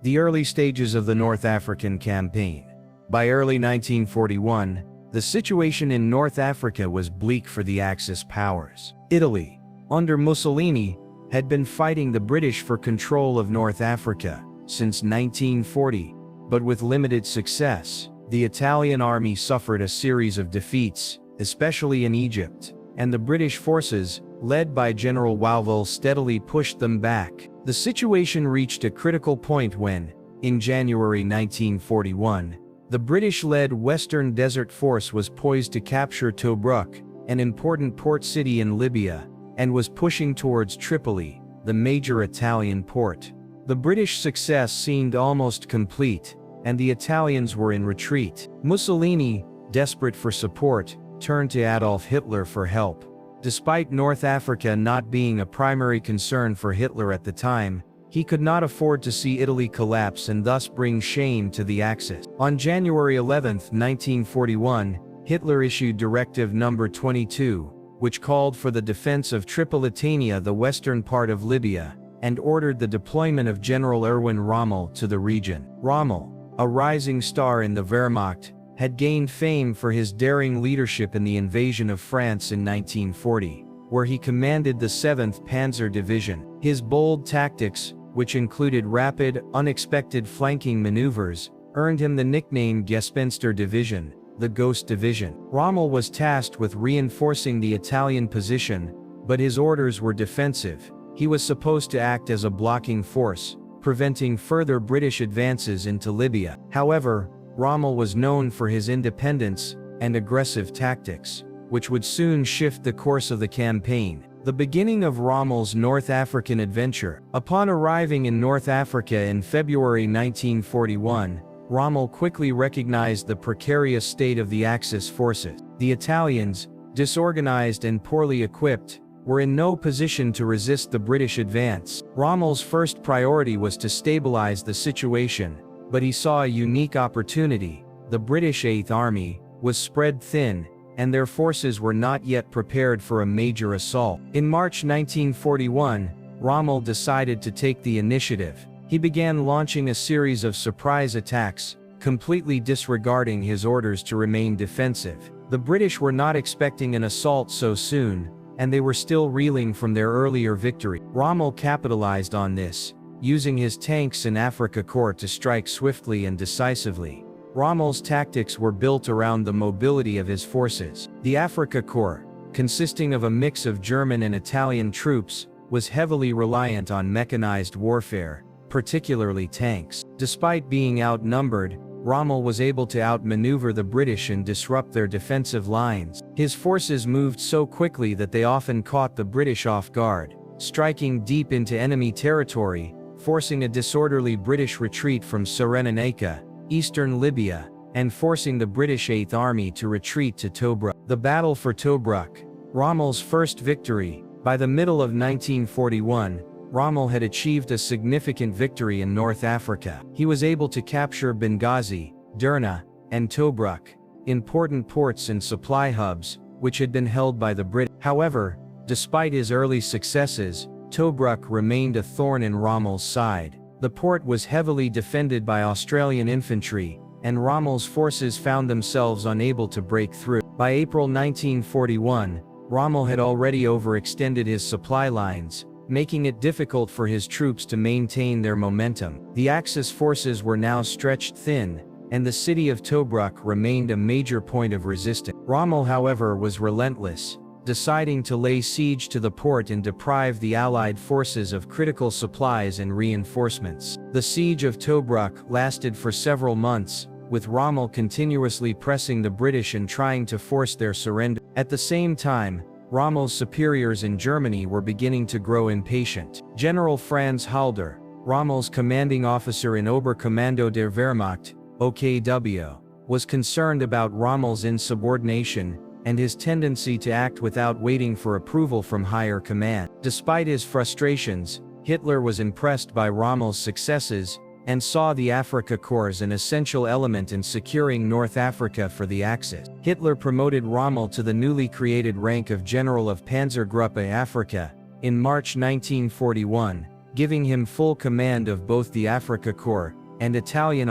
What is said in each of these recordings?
The early stages of the North African campaign. By early 1941, the situation in North Africa was bleak for the Axis powers. Italy, under Mussolini, had been fighting the British for control of North Africa since 1940, but with limited success. The Italian army suffered a series of defeats, especially in Egypt, and the British forces, led by General Wavell, steadily pushed them back. The situation reached a critical point when, in January 1941, the British-led Western Desert Force was poised to capture Tobruk, an important port city in Libya, and was pushing towards Tripoli, the major Italian port. The British success seemed almost complete, and the Italians were in retreat. Mussolini, desperate for support, turned to Adolf Hitler for help. Despite North Africa not being a primary concern for Hitler at the time, he could not afford to see Italy collapse and thus bring shame to the Axis. On January 11, 1941, Hitler issued Directive No. 22, which called for the defense of Tripolitania, the western part of Libya, and ordered the deployment of General Erwin Rommel to the region. Rommel, a rising star in the Wehrmacht, had gained fame for his daring leadership in the invasion of France in 1940, where he commanded the 7th Panzer Division. His bold tactics, which included rapid, unexpected flanking maneuvers, earned him the nickname Gespenster Division, the Ghost Division. Rommel was tasked with reinforcing the Italian position, but his orders were defensive. He was supposed to act as a blocking force, preventing further British advances into Libya. However, Rommel was known for his independence and aggressive tactics, which would soon shift the course of the campaign. The beginning of Rommel's North African adventure. Upon arriving in North Africa in February 1941, Rommel quickly recognized the precarious state of the Axis forces. The Italians, disorganized and poorly equipped, were in no position to resist the British advance. Rommel's first priority was to stabilize the situation, but he saw a unique opportunity. The British Eighth Army was spread thin, and their forces were not yet prepared for a major assault. In March 1941, Rommel decided to take the initiative. He began launching a series of surprise attacks, completely disregarding his orders to remain defensive. The British were not expecting an assault so soon, and they were still reeling from their earlier victory. Rommel capitalized on this, using his tanks and Afrika Korps to strike swiftly and decisively. Rommel's tactics were built around the mobility of his forces. The Afrika Korps, consisting of a mix of German and Italian troops, was heavily reliant on mechanized warfare, particularly tanks. Despite being outnumbered, Rommel was able to outmaneuver the British and disrupt their defensive lines. His forces moved so quickly that they often caught the British off guard, striking deep into enemy territory, forcing a disorderly British retreat from Cyrenaica, eastern Libya, and forcing the British Eighth Army to retreat to Tobruk. The Battle for Tobruk, Rommel's first victory. By the middle of 1941, Rommel had achieved a significant victory in North Africa. He was able to capture Benghazi, Derna, and Tobruk, important ports and supply hubs, which had been held by the British. However, despite his early successes, Tobruk remained a thorn in Rommel's side. The port was heavily defended by Australian infantry, and Rommel's forces found themselves unable to break through. By April 1941, Rommel had already overextended his supply lines, making it difficult for his troops to maintain their momentum. The Axis forces were now stretched thin, and the city of Tobruk remained a major point of resistance. Rommel, however, was relentless, deciding to lay siege to the port and deprive the Allied forces of critical supplies and reinforcements. The siege of Tobruk lasted for several months, with Rommel continuously pressing the British and trying to force their surrender. At the same time, Rommel's superiors in Germany were beginning to grow impatient. General Franz Halder, Rommel's commanding officer in Oberkommando der Wehrmacht, OKW, was concerned about Rommel's insubordination and his tendency to act without waiting for approval from higher command. Despite his frustrations, Hitler was impressed by Rommel's successes and saw the Afrika Korps as an essential element in securing North Africa for the Axis. Hitler promoted Rommel to the newly created rank of General of Panzergruppe Afrika. In March 1941, giving him full command of both the Afrika Korps and Italian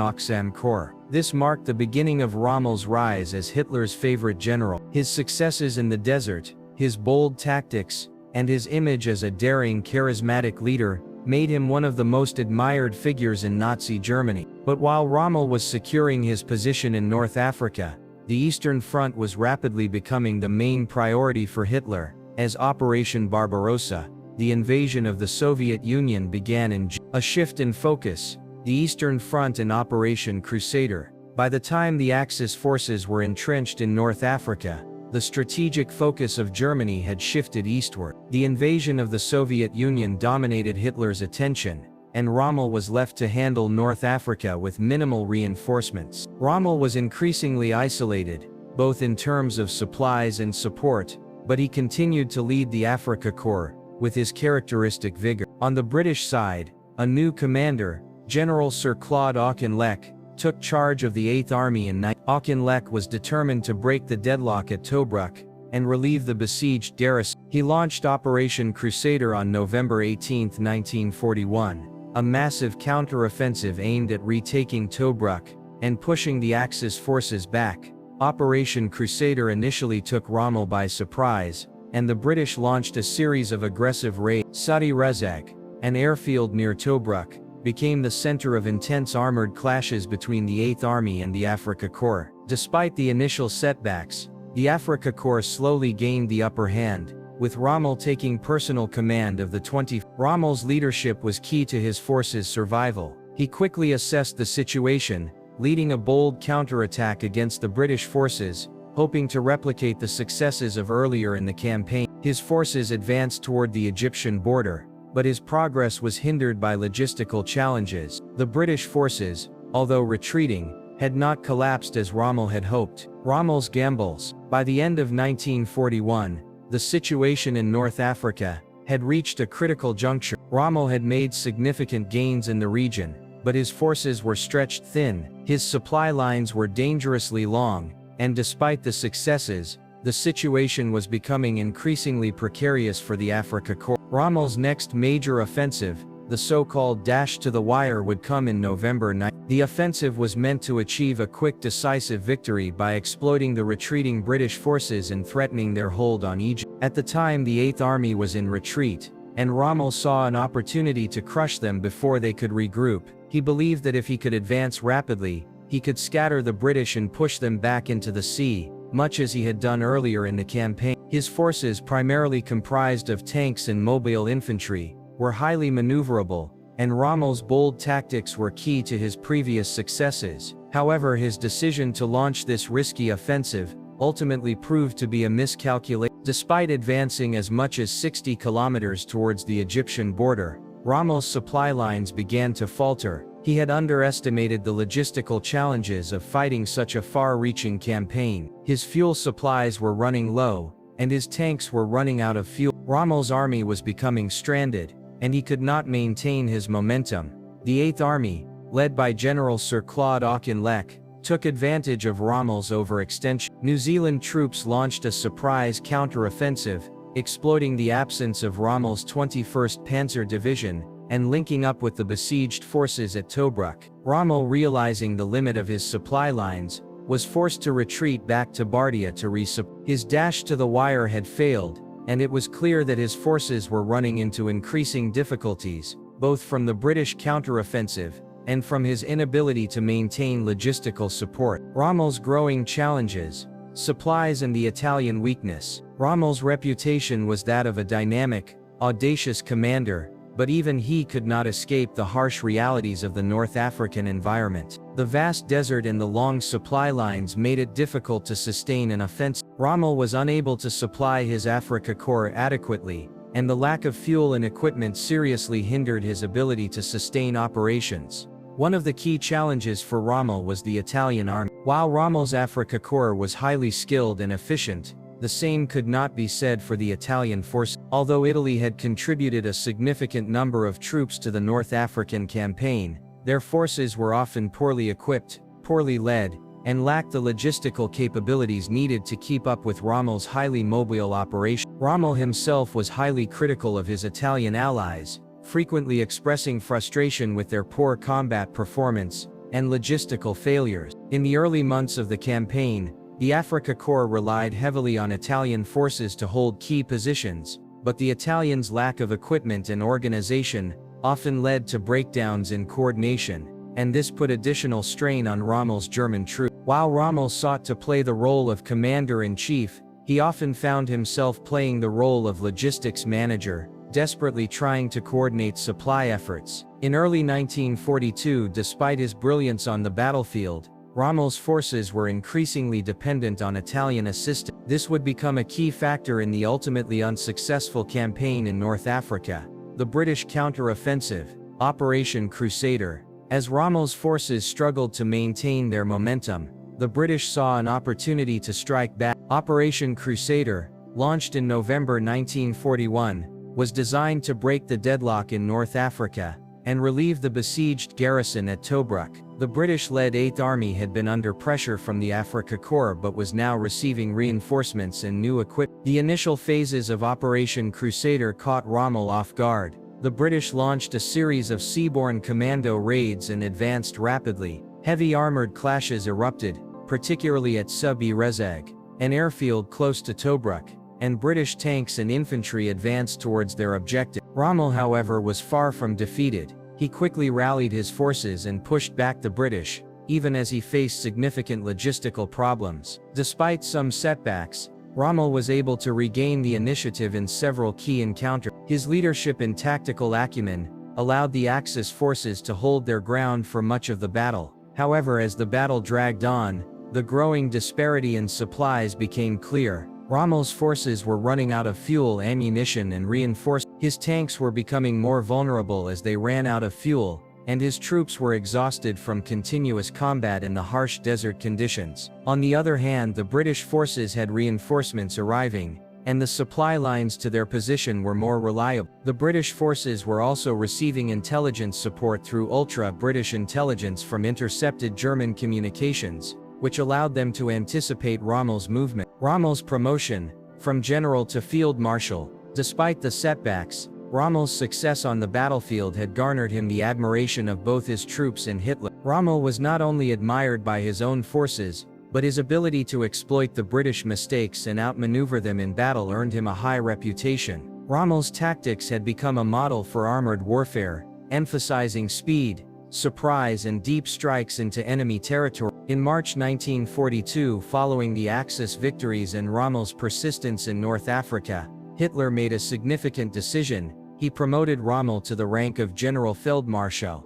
Corps. This marked the beginning of Rommel's rise as Hitler's favorite general. His successes in the desert, his bold tactics, and his image as a daring, charismatic leader made him one of the most admired figures in Nazi Germany. But while Rommel was securing his position in North Africa, the Eastern Front was rapidly becoming the main priority for Hitler, as Operation Barbarossa, the invasion of the Soviet Union, began in a shift in focus. The Eastern Front and Operation Crusader. By the time the Axis forces were entrenched in North Africa, the strategic focus of Germany had shifted eastward. The invasion of the Soviet Union dominated Hitler's attention, and Rommel was left to handle North Africa with minimal reinforcements. Rommel was increasingly isolated, both in terms of supplies and support, but he continued to lead the Afrika Korps with his characteristic vigor. On the British side, a new commander, General Sir Claude Auchinleck, took charge of the 8th Army in Auchinleck was determined to break the deadlock at Tobruk and relieve the besieged Daras. He launched Operation Crusader on November 18, 1941, a massive counter-offensive aimed at retaking Tobruk and pushing the Axis forces back. Operation Crusader initially took Rommel by surprise, and the British launched a series of aggressive raids. Sadi Rezak, an airfield near Tobruk, became the center of intense armored clashes between the 8th Army and the Afrika Korps. Despite the initial setbacks, the Afrika Korps slowly gained the upper hand, with Rommel taking personal command of the 20th. Rommel's leadership was key to his forces' survival. He quickly assessed the situation, leading a bold counterattack against the British forces, hoping to replicate the successes of earlier in the campaign. His forces advanced toward the Egyptian border, but his progress was hindered by logistical challenges. The British forces, although retreating, had not collapsed as Rommel had hoped. Rommel's gambles. By the end of 1941, the situation in North Africa had reached a critical juncture. Rommel had made significant gains in the region, but his forces were stretched thin. His supply lines were dangerously long, and despite the successes, the situation was becoming increasingly precarious for the Afrika Korps. Rommel's next major offensive, the so-called dash to the wire, would come in November 9. The offensive was meant to achieve a quick, decisive victory by exploiting the retreating British forces and threatening their hold on Egypt. At the time, the 8th Army was in retreat, and Rommel saw an opportunity to crush them before they could regroup. He believed that if he could advance rapidly, he could scatter the British and push them back into the sea, much as he had done earlier in the campaign. His forces, primarily comprised of tanks and mobile infantry, were highly maneuverable, and Rommel's bold tactics were key to his previous successes. However, his decision to launch this risky offensive ultimately proved to be a miscalculation. Despite advancing as much as 60 kilometers towards the Egyptian border, Rommel's supply lines began to falter. He had underestimated the logistical challenges of fighting such a far-reaching campaign. His fuel supplies were running low, and his tanks were running out of fuel. Rommel's army was becoming stranded, and he could not maintain his momentum. The 8th Army, led by General Sir Claude Auchinleck, took advantage of Rommel's overextension. New Zealand troops launched a surprise counter-offensive, exploiting the absence of Rommel's 21st Panzer Division and linking up with the besieged forces at Tobruk. Rommel, realizing the limit of his supply lines, was forced to retreat back to Bardia to resupply. His dash to the wire had failed, and it was clear that his forces were running into increasing difficulties, both from the British counteroffensive and from his inability to maintain logistical support. Rommel's growing challenges, supplies, and the Italian weakness. Rommel's reputation was that of a dynamic, audacious commander, but even he could not escape the harsh realities of the North African environment. The vast desert and the long supply lines made it difficult to sustain an offensive. Rommel was unable to supply his Afrika Korps adequately, and the lack of fuel and equipment seriously hindered his ability to sustain operations. One of the key challenges for Rommel was the Italian army. While Rommel's Afrika Korps was highly skilled and efficient, the same could not be said for the Italian force. Although Italy had contributed a significant number of troops to the North African campaign, their forces were often poorly equipped, poorly led, and lacked the logistical capabilities needed to keep up with Rommel's highly mobile operation. Rommel himself was highly critical of his Italian allies, frequently expressing frustration with their poor combat performance and logistical failures. In the early months of the campaign, the Afrika Korps relied heavily on Italian forces to hold key positions, but the Italians' lack of equipment and organization often led to breakdowns in coordination, and this put additional strain on Rommel's German troops. While Rommel sought to play the role of commander-in-chief, he often found himself playing the role of logistics manager, desperately trying to coordinate supply efforts. In early 1942, despite his brilliance on the battlefield, Rommel's forces were increasingly dependent on Italian assistance. This would become a key factor in the ultimately unsuccessful campaign in North Africa, the British counter-offensive, Operation Crusader. As Rommel's forces struggled to maintain their momentum, the British saw an opportunity to strike back. Operation Crusader, launched in November 1941, was designed to break the deadlock in North Africa and relieve the besieged garrison at Tobruk. The British-led 8th Army had been under pressure from the Afrika Korps but was now receiving reinforcements and new equipment. The initial phases of Operation Crusader caught Rommel off guard. The British launched a series of seaborne commando raids and advanced rapidly. Heavy armored clashes erupted, particularly at Sub-e-Rezeg, an airfield close to Tobruk, and British tanks and infantry advanced towards their objective. Rommel, however, was far from defeated. He quickly rallied his forces and pushed back the British, even as he faced significant logistical problems. Despite some setbacks, Rommel was able to regain the initiative in several key encounters. His leadership and tactical acumen allowed the Axis forces to hold their ground for much of the battle. However, as the battle dragged on, the growing disparity in supplies became clear. Rommel's forces were running out of fuel, ammunition, and reinforcements. His tanks were becoming more vulnerable as they ran out of fuel, and his troops were exhausted from continuous combat in the harsh desert conditions. On the other hand, the British forces had reinforcements arriving, and the supply lines to their position were more reliable. The British forces were also receiving intelligence support through ultra-British intelligence from intercepted German communications, which allowed them to anticipate Rommel's movement. Rommel's promotion from general to field marshal. Despite the setbacks, Rommel's success on the battlefield had garnered him the admiration of both his troops and Hitler. Rommel was not only admired by his own forces, but his ability to exploit the British mistakes and outmaneuver them in battle earned him a high reputation. Rommel's tactics had become a model for armored warfare, emphasizing speed, surprise, and deep strikes into enemy territory. In March 1942, following the Axis victories and Rommel's persistence in North Africa, Hitler made a significant decision. He promoted Rommel to the rank of General Field Marshal.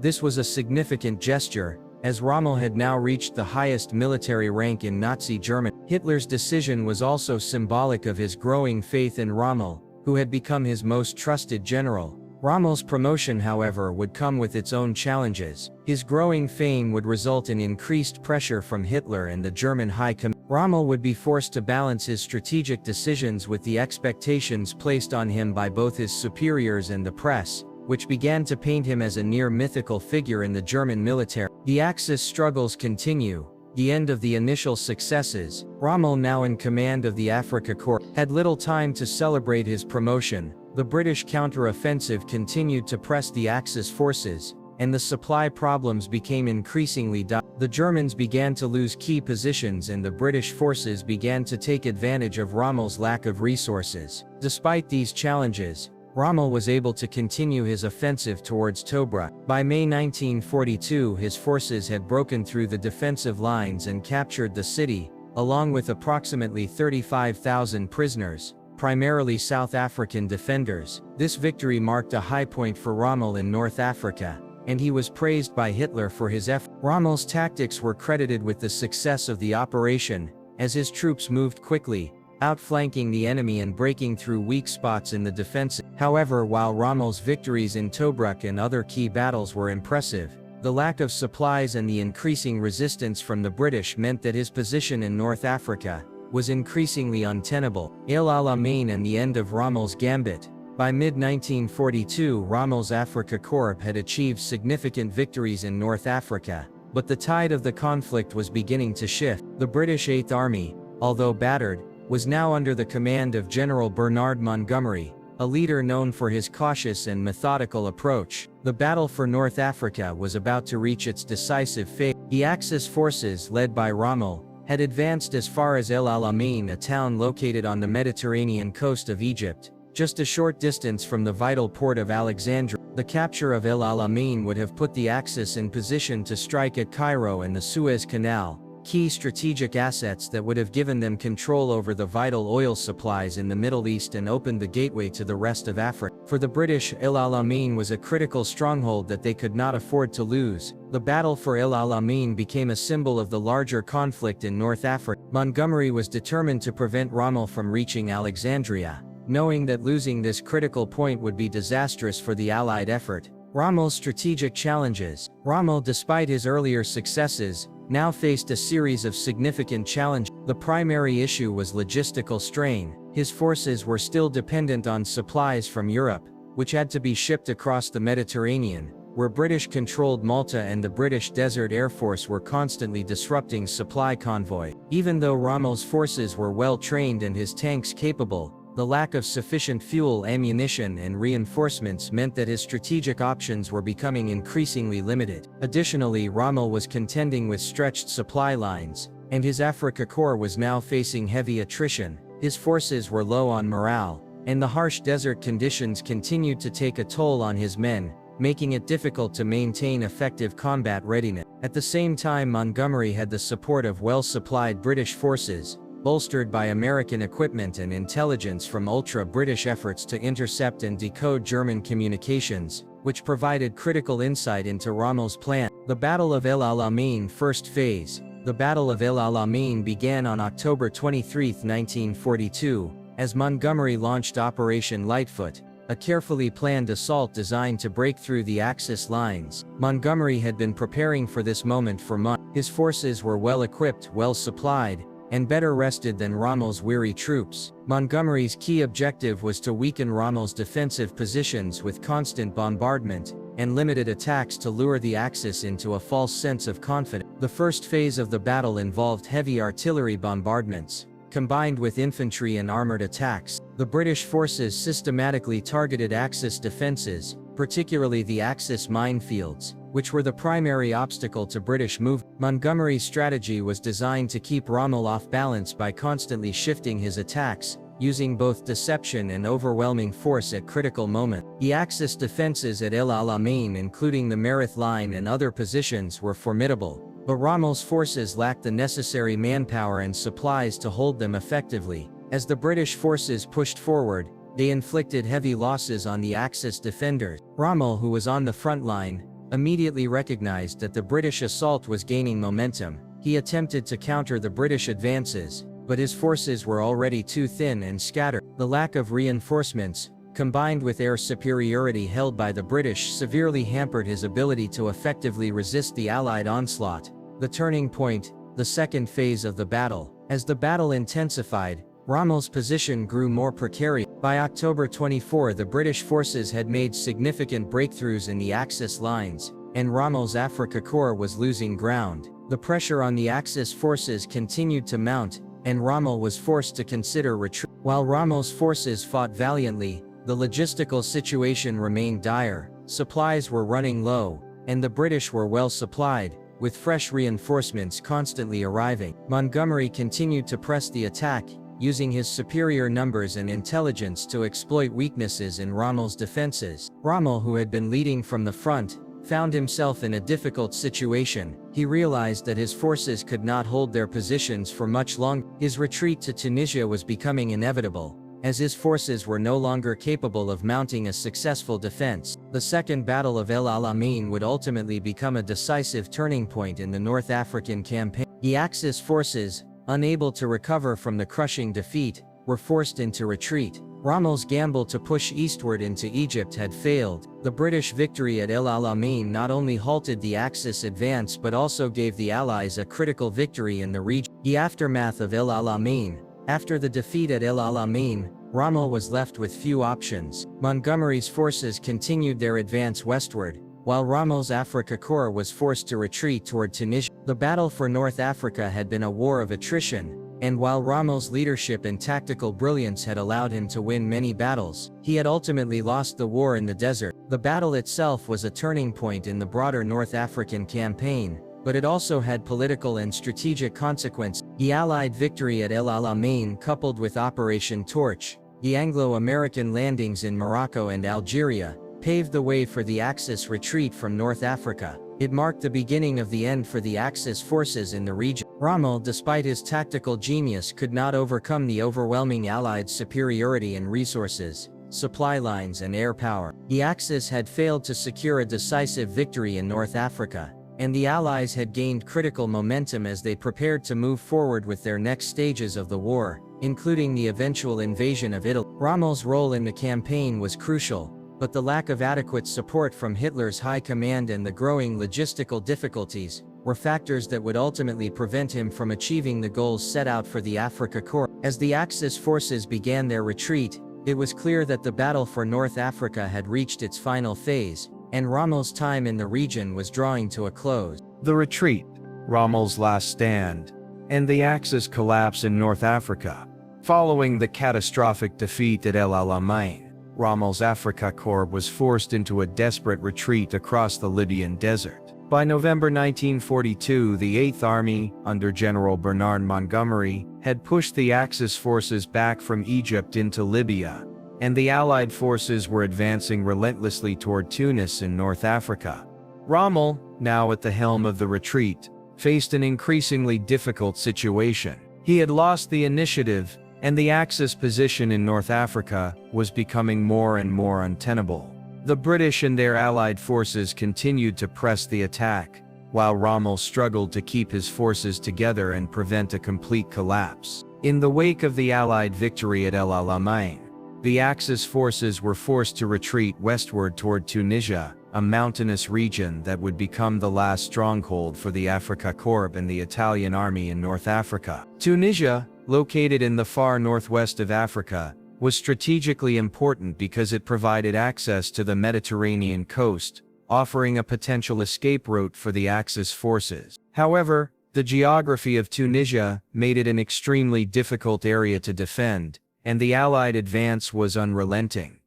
This was a significant gesture, as Rommel had now reached the highest military rank in Nazi Germany. Hitler's decision was also symbolic of his growing faith in Rommel, who had become his most trusted general. Rommel's promotion, however, would come with its own challenges. His growing fame would result in increased pressure from Hitler and the German High Command. Rommel would be forced to balance his strategic decisions with the expectations placed on him by both his superiors and the press, which began to paint him as a near-mythical figure in the German military. The Axis struggles continue. The end of the initial successes. Rommel, now in command of the Afrika Korps, had little time to celebrate his promotion. The British counter-offensive continued to press the Axis forces, and the supply problems became increasingly dire. The Germans began to lose key positions and the British forces began to take advantage of Rommel's lack of resources. Despite these challenges, Rommel was able to continue his offensive towards Tobruk. By May 1942, his forces had broken through the defensive lines and captured the city, along with approximately 35,000 prisoners, primarily South African defenders. This victory marked a high point for Rommel in North Africa, and he was praised by Hitler for his effort. Rommel's tactics were credited with the success of the operation, as his troops moved quickly, outflanking the enemy and breaking through weak spots in the defense. However, while Rommel's victories in Tobruk and other key battles were impressive, the lack of supplies and the increasing resistance from the British meant that his position in North Africa was increasingly untenable. Alamein and the end of Rommel's gambit. By mid-1942, Rommel's Afrika Korps had achieved significant victories in North Africa, but the tide of the conflict was beginning to shift. The British 8th Army, although battered, was now under the command of General Bernard Montgomery, a leader known for his cautious and methodical approach. The battle for North Africa was about to reach its decisive phase. The Axis forces, led by Rommel, had advanced as far as El Alamein, a town located on the Mediterranean coast of Egypt, just a short distance from the vital port of Alexandria. The capture of El Alamein would have put the Axis in position to strike at Cairo and the Suez Canal, key strategic assets that would have given them control over the vital oil supplies in the Middle East and opened the gateway to the rest of Africa. For the British, El Alamein was a critical stronghold that they could not afford to lose. The battle for El Alamein became a symbol of the larger conflict in North Africa. Montgomery was determined to prevent Rommel from reaching Alexandria, knowing that losing this critical point would be disastrous for the Allied effort. Rommel's strategic challenges. Rommel, despite his earlier successes, now faced a series of significant challenges. The primary issue was logistical strain. His forces were still dependent on supplies from Europe, which had to be shipped across the Mediterranean, where British-controlled Malta and the British Desert Air Force were constantly disrupting supply convoy. Even though Rommel's forces were well-trained and his tanks capable, the lack of sufficient fuel, ammunition, and reinforcements meant that his strategic options were becoming increasingly limited. Additionally, Rommel was contending with stretched supply lines, and his Afrika Korps was now facing heavy attrition. His forces were low on morale, and the harsh desert conditions continued to take a toll on his men, making it difficult to maintain effective combat readiness. At the same time, Montgomery had the support of well-supplied British forces, bolstered by American equipment and intelligence from ultra-British efforts to intercept and decode German communications, which provided critical insight into Rommel's plan. The Battle of El Alamein. First phase. The Battle of El Alamein began on October 23, 1942, as Montgomery launched Operation Lightfoot, a carefully planned assault designed to break through the Axis lines. Montgomery had been preparing for this moment for months. His forces were well-equipped, well-supplied, and better rested than Rommel's weary troops. Montgomery's key objective was to weaken Rommel's defensive positions with constant bombardment and limited attacks to lure the Axis into a false sense of confidence. The first phase of the battle involved heavy artillery bombardments, combined with infantry and armored attacks. The British forces systematically targeted Axis defenses, particularly the Axis minefields, which were the primary obstacle to British movement. Montgomery's strategy was designed to keep Rommel off balance by constantly shifting his attacks, using both deception and overwhelming force at critical moments. The Axis defenses at El Alamein, including the Mareth Line and other positions, were formidable, but Rommel's forces lacked the necessary manpower and supplies to hold them effectively. As the British forces pushed forward, they inflicted heavy losses on the Axis defenders. Rommel, who was on the front line, immediately recognized that the British assault was gaining momentum. He attempted to counter the British advances, but his forces were already too thin and scattered. The lack of reinforcements, combined with air superiority held by the British, severely hampered his ability to effectively resist the Allied onslaught. The turning point. The second phase of the battle. As the battle intensified, Rommel's position grew more precarious. By October 24, the British forces had made significant breakthroughs in the Axis lines, and Rommel's Afrika Korps was losing ground. The pressure on the Axis forces continued to mount, and Rommel was forced to consider retreat. While Rommel's forces fought valiantly, the logistical situation remained dire. Supplies were running low, and the British were well supplied, with fresh reinforcements constantly arriving. Montgomery continued to press the attack, using his superior numbers and intelligence to exploit weaknesses in Rommel's defenses. Rommel, who had been leading from the front, found himself in a difficult situation. He realized that his forces could not hold their positions for much longer. His retreat to Tunisia was becoming inevitable, as his forces were no longer capable of mounting a successful defense. The Second Battle of El Alamein would ultimately become a decisive turning point in the North African campaign. The Axis forces, unable to recover from the crushing defeat, were forced into retreat. Rommel's gamble to push eastward into Egypt had failed. The British victory at El Alamein not only halted the Axis advance but also gave the Allies a critical victory in the region. The aftermath of El Alamein. After the defeat at El Alamein, Rommel was left with few options. Montgomery's forces continued their advance westward, while Rommel's Afrika Korps was forced to retreat toward Tunisia. The battle for North Africa had been a war of attrition, And while Rommel's leadership and tactical brilliance had allowed him to win many battles, he had ultimately lost the war in the desert. The battle itself was a turning point in the broader North African campaign, but it also had political and strategic consequences. The Allied victory at El Alamein, coupled with Operation Torch, the Anglo-American landings in Morocco and Algeria, paved the way for the Axis retreat from North Africa. It marked the beginning of the end for the Axis forces in the region. Rommel, despite his tactical genius, could not overcome the overwhelming Allied superiority in resources, supply lines and air power. The Axis had failed to secure a decisive victory in North Africa, and the Allies had gained critical momentum as they prepared to move forward with their next stages of the war, including the eventual invasion of Italy. Rommel's role in the campaign was crucial, but the lack of adequate support from Hitler's high command and the growing logistical difficulties were factors that would ultimately prevent him from achieving the goals set out for the Afrika Korps. As the Axis forces began their retreat, it was clear that the battle for North Africa had reached its final phase, and Rommel's time in the region was drawing to a close. The retreat, Rommel's last stand, and the Axis collapse in North Africa. Following the catastrophic defeat at El Alamein, Rommel's Afrika Korps was forced into a desperate retreat across the Libyan desert. By November 1942, the 8th Army, under General Bernard Montgomery, had pushed the Axis forces back from Egypt into Libya, and the Allied forces were advancing relentlessly toward Tunis in North Africa. Rommel, now at the helm of the retreat, faced an increasingly difficult situation. He had lost the initiative, and the Axis position in North Africa was becoming more and more untenable. The British and their allied forces continued to press the attack, while Rommel struggled to keep his forces together and prevent a complete collapse. In the wake of the Allied victory at El Alamein, the Axis forces were forced to retreat westward toward Tunisia, a mountainous region that would become the last stronghold for the Afrika Korps and the Italian army in North Africa. Tunisia, located in the far northwest of Africa, was strategically important because it provided access to the Mediterranean coast, offering a potential escape route for the Axis forces. However, the geography of Tunisia made it an extremely difficult area to defend, and the Allied advance was unrelenting.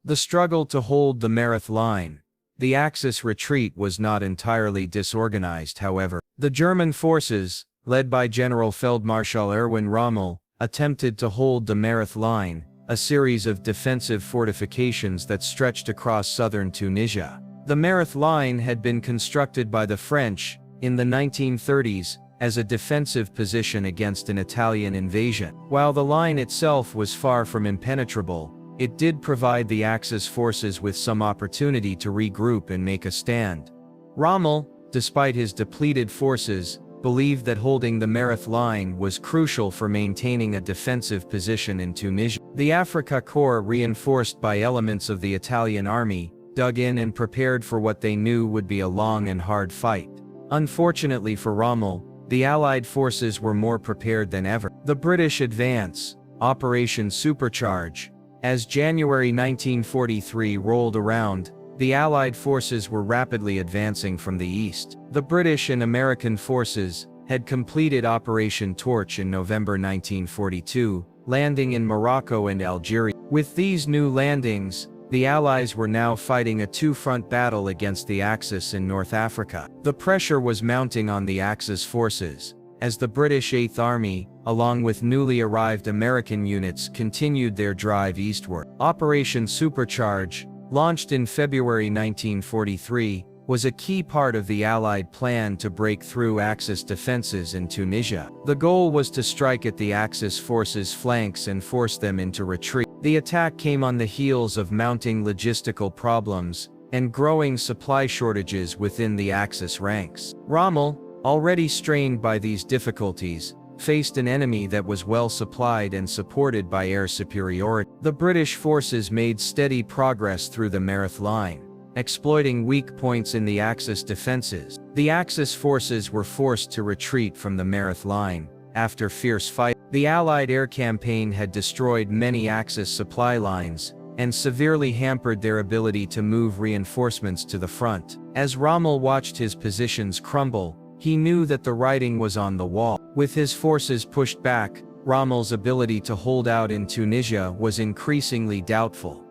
The struggle to hold the Mareth line, the Axis retreat, was not entirely disorganized. However, the German forces, led by General Field Marshal Erwin Rommel, attempted to hold the Mareth line, a series of defensive fortifications that stretched across southern Tunisia. The Mareth line had been constructed by the French in the 1930s as a defensive position against an Italian invasion. While the line itself was far from impenetrable, it did provide the Axis forces with some opportunity to regroup and make a stand. Rommel, despite his depleted forces, believed that holding the Mareth line was crucial for maintaining a defensive position in Tunisia. The Afrika Korps, reinforced by elements of the Italian army, dug in and prepared for what they knew would be a long and hard fight. Unfortunately for Rommel, the Allied forces were more prepared than ever. The British advance, Operation Supercharge. As January 1943 rolled around, the Allied forces were rapidly advancing from the east. The British and American forces had completed Operation Torch in November 1942, landing in Morocco and Algeria. With these new landings, the Allies were now fighting a two-front battle against the Axis in North Africa. The pressure was mounting on the Axis forces, as the British 8th Army, along with newly arrived American units, continued their drive eastward. Operation Supercharge, launched in February 1943, was a key part of the Allied plan to break through Axis defenses in Tunisia. The goal was to strike at the Axis forces' flanks and force them into retreat. The attack came on the heels of mounting logistical problems and growing supply shortages within the Axis ranks. Rommel, already strained by these difficulties, faced an enemy that was well supplied and supported by air superiority. The British forces made steady progress through the Mareth line, exploiting weak points in the Axis defenses. The Axis forces were forced to retreat from the Mareth line after fierce fight. The Allied air campaign had destroyed many Axis supply lines and severely hampered their ability to move reinforcements to the front. As Rommel watched his positions crumble, he knew that the writing was on the wall. With his forces pushed back, Rommel's ability to hold out in Tunisia was increasingly doubtful.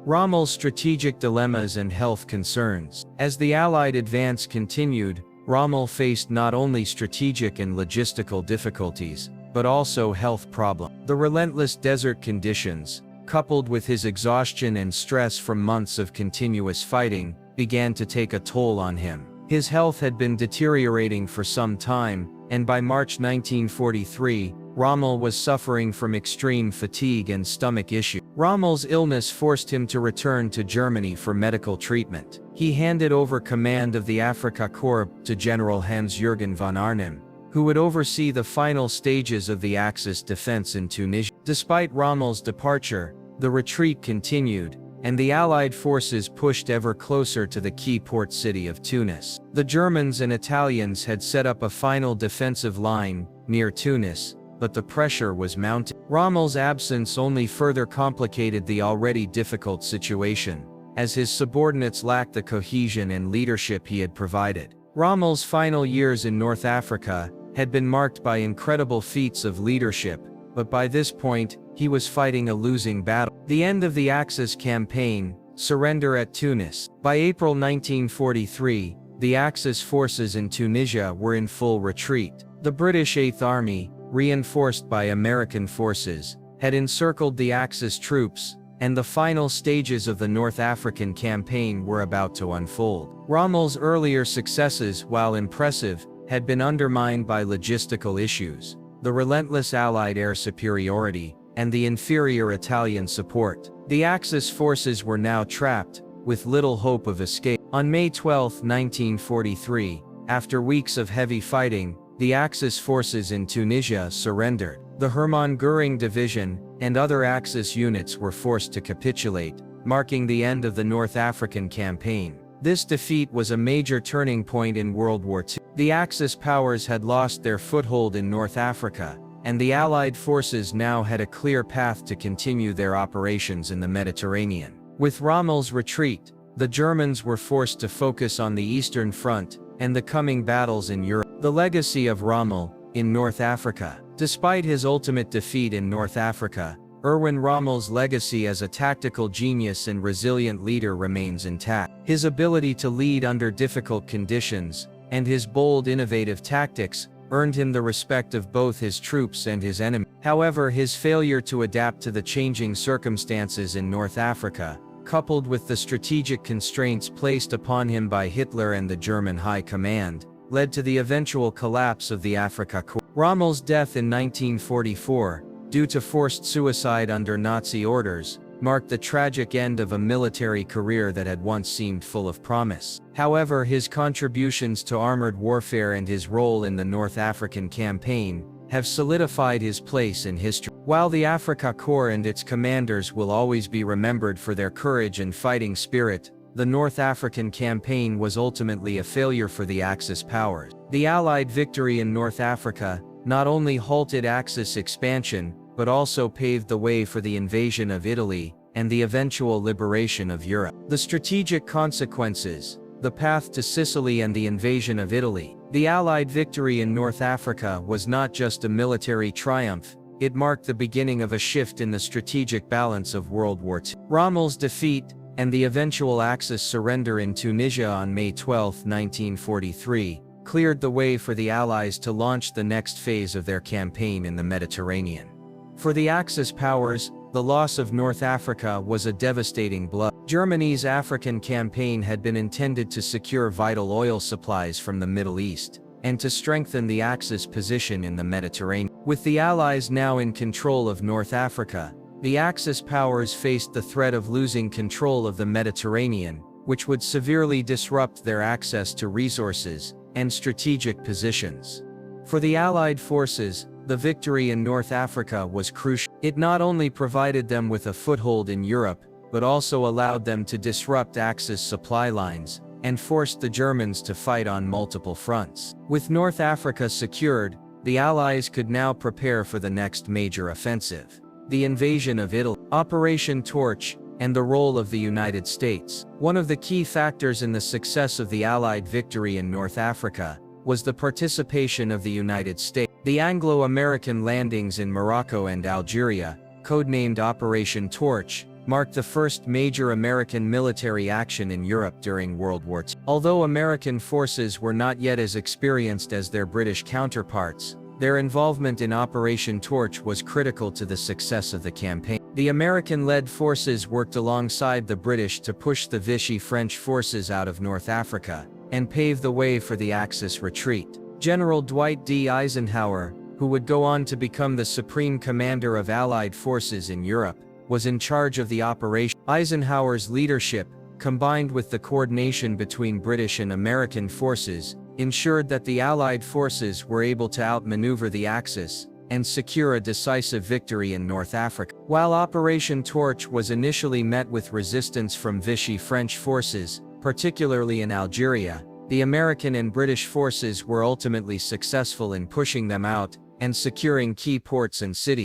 Rommel's strategic dilemmas and health concerns. As the Allied advance continued, Rommel faced not only strategic and logistical difficulties, but also health problems. The relentless desert conditions, coupled with his exhaustion and stress from months of continuous fighting, began to take a toll on him. His health had been deteriorating for some time, and by March 1943, Rommel was suffering from extreme fatigue and stomach issues. Rommel's illness forced him to return to Germany for medical treatment. He handed over command of the Afrika Korps to General Hans-Jürgen von Arnim, who would oversee the final stages of the Axis defense in Tunisia. Despite Rommel's departure, the retreat continued, and the Allied forces pushed ever closer to the key port city of Tunis. The Germans and Italians had set up a final defensive line near Tunis, but the pressure was mounting. Rommel's absence only further complicated the already difficult situation, as his subordinates lacked the cohesion and leadership he had provided. Rommel's final years in North Africa had been marked by incredible feats of leadership, but by this point, he was fighting a losing battle. The end of the Axis campaign, surrender at Tunis. By April 1943, the Axis forces in Tunisia were in full retreat. The British Eighth Army, reinforced by American forces, had encircled the Axis troops, and the final stages of the North African campaign were about to unfold. Rommel's earlier successes, while impressive, had been undermined by logistical issues, the relentless Allied air superiority, and the inferior Italian support. The Axis forces were now trapped, with little hope of escape. On May 12, 1943, after weeks of heavy fighting, the Axis forces in Tunisia surrendered. The Hermann Göring Division and other Axis units were forced to capitulate, marking the end of the North African campaign. This defeat was a major turning point in World War II. The Axis powers had lost their foothold in North Africa, and the Allied forces now had a clear path to continue their operations in the Mediterranean. With Rommel's retreat, the Germans were forced to focus on the Eastern Front and the coming battles in Europe. The legacy of Rommel in North Africa. Despite his ultimate defeat in North Africa, Erwin Rommel's legacy as a tactical genius and resilient leader remains intact. His ability to lead under difficult conditions, and his bold, innovative tactics, earned him the respect of both his troops and his enemies. However, his failure to adapt to the changing circumstances in North Africa, coupled with the strategic constraints placed upon him by Hitler and the German High Command, led to the eventual collapse of the Afrika Korps. Rommel's death in 1944, due to forced suicide under Nazi orders, marked the tragic end of a military career that had once seemed full of promise. However, his contributions to armored warfare and his role in the North African campaign have solidified his place in history. While the Afrika Korps and its commanders will always be remembered for their courage and fighting spirit, the North African campaign was ultimately a failure for the Axis powers. The Allied victory in North Africa not only halted Axis expansion, but also paved the way for the invasion of Italy and the eventual liberation of Europe. The strategic consequences, the path to Sicily and the invasion of Italy. The Allied victory in North Africa was not just a military triumph, it marked the beginning of a shift in the strategic balance of World War II. Rommel's defeat, and the eventual Axis surrender in Tunisia on May 12, 1943, cleared the way for the Allies to launch the next phase of their campaign in the Mediterranean. For the Axis powers, the loss of North Africa was a devastating blow. Germany's African campaign had been intended to secure vital oil supplies from the Middle East, and to strengthen the Axis position in the Mediterranean. With the Allies now in control of North Africa, the Axis powers faced the threat of losing control of the Mediterranean, which would severely disrupt their access to resources and strategic positions. For the Allied forces, the victory in North Africa was crucial. It not only provided them with a foothold in Europe, but also allowed them to disrupt Axis supply lines, and forced the Germans to fight on multiple fronts. With North Africa secured, the Allies could now prepare for the next major offensive: the invasion of Italy. Operation Torch, and the role of the United States. One of the key factors in the success of the Allied victory in North Africa was the participation of the United States. The Anglo-American landings in Morocco and Algeria, codenamed Operation Torch, marked the first major American military action in Europe during World War II. Although American forces were not yet as experienced as their British counterparts, their involvement in Operation Torch was critical to the success of the campaign. The American-led forces worked alongside the British to push the Vichy French forces out of North Africa, and pave the way for the Axis retreat. General Dwight D. Eisenhower, who would go on to become the supreme commander of Allied forces in Europe, was in charge of the operation. Eisenhower's leadership, combined with the coordination between British and American forces, ensured that the Allied forces were able to outmaneuver the Axis and secure a decisive victory in North Africa. While Operation Torch was initially met with resistance from Vichy French forces, particularly in Algeria, the American and British forces were ultimately successful in pushing them out and securing key ports and cities.